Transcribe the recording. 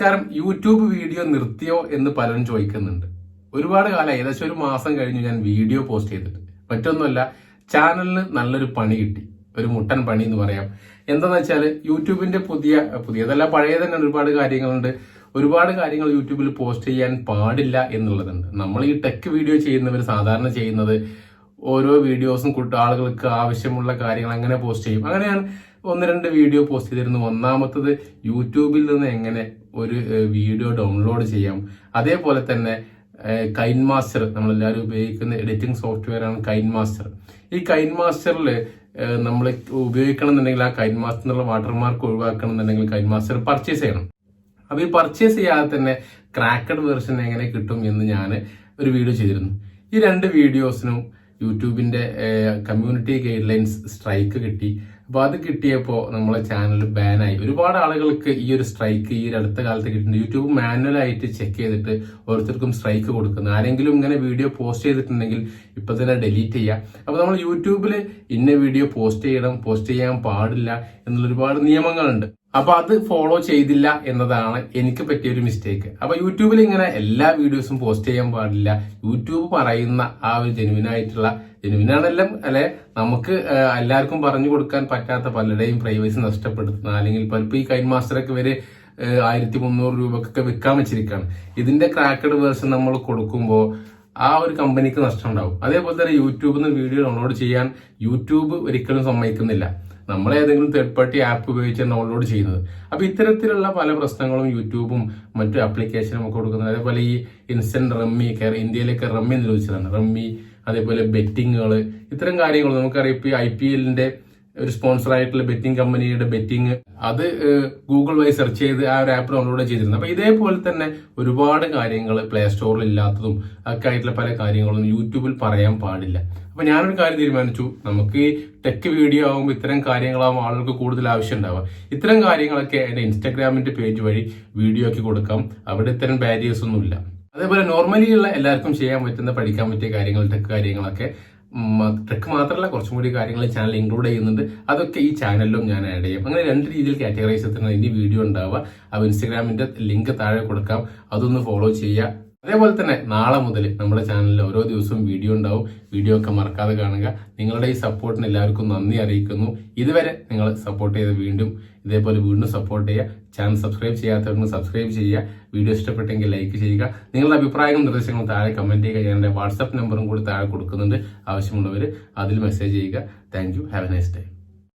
നമസ്കാരം. YouTube video നിർത്തിയോ എന്ന് പലരും ചോദിക്കുന്നുണ്ട്. ഒരുപാട് കാലം, ഏകദേശം ഒരു മാസം കഴിഞ്ഞു ഞാൻ വീഡിയോ പോസ്റ്റ് ചെയ്തിട്ട്. മറ്റൊന്നുമല്ല, ചാനലിന് നല്ലൊരു പണി കിട്ടി, ഒരു മുട്ടൻ പണി എന്ന് പറയാം. എന്താന്ന് വെച്ചാൽ യൂട്യൂബിന്റെ പുതിയതല്ല പഴയ തന്നെ ഒരുപാട് കാര്യങ്ങളുണ്ട്. ഒരുപാട് കാര്യങ്ങൾ യൂട്യൂബിൽ പോസ്റ്റ് ചെയ്യാൻ പാടില്ല എന്നുള്ളതുണ്ട്. നമ്മൾ ഈ ടെക് വീഡിയോ ചെയ്യുന്നവർ സാധാരണ ചെയ്യുന്നത് ഓരോ വീഡിയോസും ആളുകൾക്ക് ആവശ്യമുള്ള കാര്യങ്ങൾ അങ്ങനെ പോസ്റ്റ് ചെയ്യും. അങ്ങനെ ഞാൻ 1-2 വീഡിയോ പോസ്റ്റ് ചെയ്തിരുന്നു. ഒന്നാമത്തത് യൂട്യൂബിൽ നിന്ന് എങ്ങനെ ഒരു വീഡിയോ ഡൗൺലോഡ് ചെയ്യാം, അതേപോലെ തന്നെ കൈൻ മാസ്റ്റർ, നമ്മളെല്ലാവരും ഉപയോഗിക്കുന്ന എഡിറ്റിംഗ് സോഫ്റ്റ്വെയർ ആണ് കൈൻ മാസ്റ്റർ. ഈ കൈൻ മാസ്റ്ററിൽ നമ്മൾ ഉപയോഗിക്കണം എന്നുണ്ടെങ്കിൽ ആ കൈൻ മാസ്റ്ററിനുള്ള വാട്ടർമാർക്ക് ഒഴിവാക്കണം എന്നുണ്ടെങ്കിൽ കൈൻ മാസ്റ്റർ പർച്ചേസ് ചെയ്യണം. അപ്പൊ ഈ പർച്ചേസ് ചെയ്യാതെ തന്നെ ക്രാക്കഡ് വെർഷൻ എങ്ങനെ കിട്ടും എന്ന് ഞാൻ ഒരു വീഡിയോ ചെയ്തിരുന്നു. ഈ 2 വീഡിയോസിനും യൂട്യൂബിന്റെ കമ്മ്യൂണിറ്റി ഗൈഡ് ലൈൻസ് സ്ട്രൈക്ക് കിട്ടി. അപ്പൊ അത് കിട്ടിയപ്പോൾ നമ്മളെ ചാനൽ ബാനായി. ഒരുപാട് ആളുകൾക്ക് ഈ ഒരു സ്ട്രൈക്ക് ഈ അടുത്ത കാലത്ത് കിട്ടുന്നുണ്ട്. യൂട്യൂബ് മാനുവലായിട്ട് ചെക്ക് ചെയ്തിട്ട് ഓരോരുത്തർക്കും സ്ട്രൈക്ക് കൊടുക്കുന്നു. ആരെങ്കിലും ഇങ്ങനെ വീഡിയോ പോസ്റ്റ് ചെയ്തിട്ടുണ്ടെങ്കിൽ ഇപ്പൊ തന്നെ ഡിലീറ്റ് ചെയ്യാം. അപ്പൊ നമ്മൾ യൂട്യൂബിൽ ഇന്ന വീഡിയോ പോസ്റ്റ് ചെയ്യണം, പോസ്റ്റ് ചെയ്യാൻ പാടില്ല എന്നുള്ള ഒരുപാട് നിയമങ്ങളുണ്ട്. അപ്പൊ അത് ഫോളോ ചെയ്തില്ല എന്നതാണ് എനിക്ക് പറ്റിയ ഒരു മിസ്റ്റേക്ക്. അപ്പൊ യൂട്യൂബിൽ ഇങ്ങനെ എല്ലാ വീഡിയോസും പോസ്റ്റ് ചെയ്യാൻ പാടില്ല. യൂട്യൂബ് പറയുന്ന ആ ഒരു ജെനുവിനാണെല്ലാം അല്ലെ, നമുക്ക് എല്ലാവർക്കും പറഞ്ഞു കൊടുക്കാൻ പറ്റാത്ത പലരുടെയും പ്രൈവസി നഷ്ടപ്പെടുത്തുന്ന, അല്ലെങ്കിൽ പലപ്പോൾ ഈ കൈൻ മാസ്റ്ററൊക്കെ ഇവര് 1300 രൂപക്കൊക്കെ വിൽക്കാൻ വെച്ചിരിക്കുകയാണ്. ഇതിന്റെ ക്രാക്കഡ് വേർഷൻ നമ്മൾ കൊടുക്കുമ്പോൾ ആ ഒരു കമ്പനിക്ക് നഷ്ടം ഉണ്ടാവും. അതേപോലെ തന്നെ യൂട്യൂബിൽ നിന്ന് വീഡിയോ ഡൗൺലോഡ് ചെയ്യാൻ യൂട്യൂബ് ഒരിക്കലും സമ്മതിക്കുന്നില്ല. നമ്മൾ ഏതെങ്കിലും തേർഡ് പാർട്ടി ആപ്പ് ഉപയോഗിച്ച് ഡൗൺലോഡ് ചെയ്യുന്നത്. അപ്പൊ ഇത്തരത്തിലുള്ള പല പ്രശ്നങ്ങളും യൂട്യൂബും മറ്റു ആപ്ലിക്കേഷനും ഒക്കെ കൊടുക്കുന്നത്. അതേപോലെ ഈ ഇൻസ്റ്റന്റ് റമ്മി, ഇന്ത്യയിലേക്ക് റമ്മി നിരോധിച്ചതാണ്. റമ്മി, അതേപോലെ ബെറ്റിങ്ങുകൾ, ഇത്തരം കാര്യങ്ങൾ നമുക്കറിയാം. ഇപ്പൊ IPL ഒരു സ്പോൺസർ ആയിട്ടുള്ള ബെറ്റിംഗ് കമ്പനിയുടെ ബെറ്റിംഗ് അത് ഗൂഗിൾ വഴി സെർച്ച് ചെയ്ത് ആ ഒരു ആപ്പ് ഡൗൺലോഡ് ചെയ്തിരുന്നു. അപ്പൊ ഇതേപോലെ തന്നെ ഒരുപാട് കാര്യങ്ങൾ പ്ലേ സ്റ്റോറിൽ ഇല്ലാത്തതും ഒക്കെ ആയിട്ടുള്ള പല കാര്യങ്ങളും യൂട്യൂബിൽ പറയാൻ പാടില്ല. അപ്പൊ ഞാനൊരു കാര്യം തീരുമാനിച്ചു, നമുക്ക് ഈ ടെക് വീഡിയോ ആകുമ്പോൾ ഇത്തരം കാര്യങ്ങളാകുമ്പോൾ ആളുകൾക്ക് കൂടുതൽ ആവശ്യം ഉണ്ടാവുക. ഇത്തരം കാര്യങ്ങളൊക്കെ എന്റെ ഇൻസ്റ്റാഗ്രാമിന്റെ പേജ് വഴി വീഡിയോ ആക്കി കൊടുക്കാം. അവിടെ ഇത്തരം ബാരിയേഴ്സ് ഒന്നുമില്ല. അതേപോലെ നോർമലി ഉള്ള എല്ലാവർക്കും ചെയ്യാൻ പറ്റുന്ന, പഠിക്കാൻ പറ്റിയ കാര്യങ്ങൾ, ടെക് കാര്യങ്ങളൊക്കെ, ടെക് മാത്രമല്ല കുറച്ചും കൂടി കാര്യങ്ങൾ ചാനൽ ഇൻക്ലൂഡ് ചെയ്യുന്നുണ്ട്. അതൊക്കെ ഈ ചാനലിലും ഞാൻ ആഡ് ചെയ്യും. അങ്ങനെ 2 രീതിയിൽ കാറ്റഗറൈസ് ചെയ്തിട്ടാണ് ഇനി വീഡിയോ ഉണ്ടാവുക. അപ്പോൾ ഇൻസ്റ്റാഗ്രാമിന്റെ ലിങ്ക് താഴെ കൊടുക്കാം, അതൊന്ന് ഫോളോ ചെയ്യുക. അതേപോലെ തന്നെ നാളെ മുതൽ നമ്മുടെ ചാനലിൽ ഓരോ ദിവസവും വീഡിയോ ഉണ്ടാവും. വീഡിയോ ഒക്കെ മറക്കാതെ കാണുക. നിങ്ങളുടെ ഈ സപ്പോർട്ടിന് എല്ലാവർക്കും നന്ദി അറിയിക്കുന്നു. ഇതുവരെ നിങ്ങൾ സപ്പോർട്ട് ചെയ്ത് വീണ്ടും സപ്പോർട്ട് ചെയ്യുക. ചാനൽ സബ്സ്ക്രൈബ് ചെയ്യാത്തവർക്ക് സബ്സ്ക്രൈബ് ചെയ്യുക. വീഡിയോ ഇഷ്ടപ്പെട്ടെങ്കിൽ ലൈക്ക് ചെയ്യുക. നിങ്ങളുടെ അഭിപ്രായങ്ങളും നിർദ്ദേശങ്ങളും താഴെ കമന്റ് ചെയ്യുക. ഞാൻ എൻ്റെ വാട്സാപ്പ് നമ്പറും കൂടി താഴെ കൊടുക്കുന്നുണ്ട്. ആവശ്യമുള്ളവർ അതിൽ മെസ്സേജ് ചെയ്യുക. Thank you. Have A nice day.